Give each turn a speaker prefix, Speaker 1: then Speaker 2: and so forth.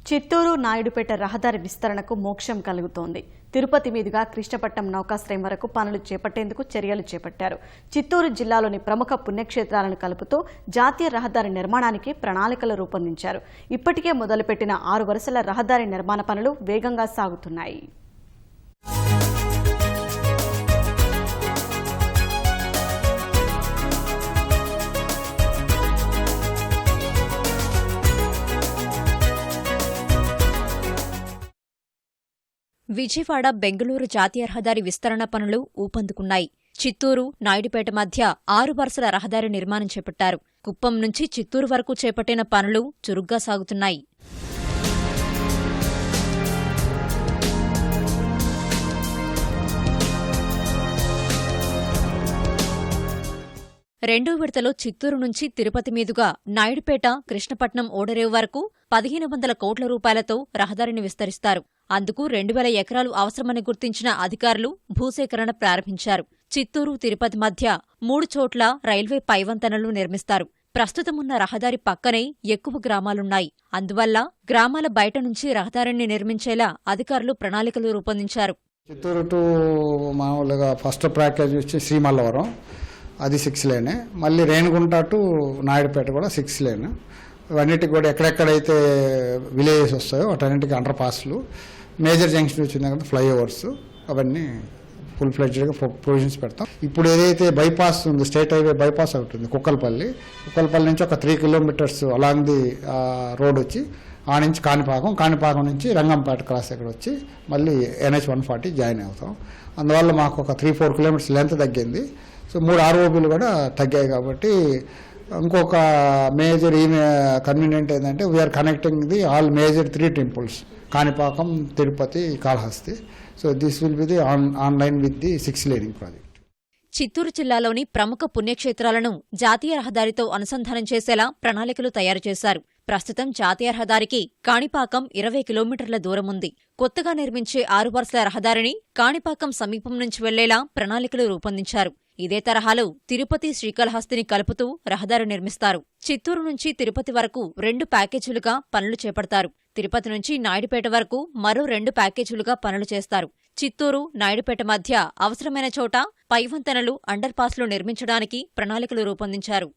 Speaker 1: చిత్తూరు నాయుడుపేట రహదారి విస్తరణకు మోక్షం కలుగుతోంది. తిరుపతి మీదుగా కృష్ణపట్నం నౌకాశ్రయం వరకు పనులు చేపట్టేందుకు చర్యలు చేపట్టారు. చిత్తూరు జిల్లాలోని ప్రముఖ పుణ్యక్షేత్రాలను కలుపుతూ జాతీయ రహదారి నిర్మాణానికి ప్రణాళికలు రూపొందించారు. ఇప్పటికే మొదలుపెట్టిన 6 వరుసల రహదారి నిర్మాణ పనులు వేగంగా సాగుతున్నాయి.
Speaker 2: విజయవాడ బెంగళూరు జాతీయ రహదారి విస్తరణ పనులు ఊపందుకున్నాయి. చిత్తూరు నాయుడుపేట మధ్య 6 వరుసల రహదారి నిర్మాణం చేపట్టారు. కుప్పం నుంచి చిత్తూరు వరకు చేపట్టిన పనులు చురుగ్గా సాగుతున్నాయి. రెండో విడతలో చిత్తూరు నుంచి తిరుపతి మీదుగా నాయుడుపేట కృష్ణపట్నం ఓడరేవు వరకు 1500 కోట్ల రూపాయలతో రహదారిని విస్తరిస్తారు. అందుకు 2000 ఎకరాలు అవసరమని గుర్తించిన అధికారులు భూసేకరణ ప్రారంభించారు. చిత్తూరు తిరుపతి మధ్య 3 చోట్ల రైల్వే పైవంతెనలు నిర్మిస్తారు. ప్రస్తుతమున్న రహదారి పక్కనే ఎక్కువ గ్రామాలున్నాయి. అందువల్ల గ్రామాల బయట నుంచి రహదారిని నిర్మించేలా అధికారులు ప్రణాళికలు రూపొందించారు.
Speaker 3: చిత్తూరు టు మామూలుగా ఫస్ట్ ప్యాకేజ్ వచ్చి శ్రీమల్లవరం, అది 6 లేనే. మళ్ళీ రేణిగుంట టు నాయుడుపేట కూడా 6 లేన్. ఇవన్నిటికి కూడా ఎక్కడెక్కడైతే విలేజెస్ వస్తాయో వాటన్నిటికీ అండర్ పాస్లు, మేజర్ జంక్షన్ వచ్చింది కదా ఫ్లైఓవర్స్, అవన్నీ ఫుల్ ఫ్లెడ్జ్డ్గా ప్రొవిజన్స్ పెడతాం. ఇప్పుడు ఏదైతే బైపాస్ ఉంది, స్టేట్ హైవే బైపాస్ అవుతుంది కుక్కలపల్లి నుంచి ఒక 3 కిలోమీటర్స్ అలాంగ్ ది రోడ్ వచ్చి ఆ నుంచి కాణిపాకం నుంచి రంగంపేట క్రాస్ దగ్గర వచ్చి మళ్ళీ NH 140 జాయిన్ అవుతాం. అందువల్ల మాకు ఒక 3-4 కిలోమీటర్స్ లెంత్ తగ్గింది. సో 3 ROBలు కూడా తగ్గాయి. కాబట్టి ఇంకొక మేజర్ కన్వీనియంట్ ఏంటంటే we are connecting the all major 3 temples, Kanipakam, Tirupati, Kalahasti. So this will be the online with the 6 laning project.
Speaker 2: Chittoor జిల్లాలోని ప్రముఖ పుణ్యక్షేత్రాలను జాతీయ రహదారితో అనుసంధానం చేసేలా ప్రణాళికలు తయారు చేశారు. ప్రస్తుతం జాతీయ రహదారికి కాణిపాకం 20 కిలోమీటర్ల దూరముంది. కొత్తగా నిర్మించే 6 వరుసల రహదారిని కాణిపాకం సమీపం నుంచి వెళ్లేలా ప్రణాళికలు రూపొందించారు. ఇదే తరహాలో తిరుపతి శ్రీకాళహస్తిని కలుపుతూ రహదారి నిర్మిస్తారు. చిత్తూరు నుంచి తిరుపతి వరకు 2 ప్యాకేజీలుగా పనులు చేపడతారు. తిరుపతి నుంచి నాయుడుపేట వరకు మరో 2 ప్యాకేజీలుగా పనులు చేస్తారు. చిత్తూరు నాయుడుపేట మధ్య అవసరమైన చోట పైవంతెనలు, అండర్ పాస్లు నిర్మించడానికి ప్రణాళికలు రూపొందించారు.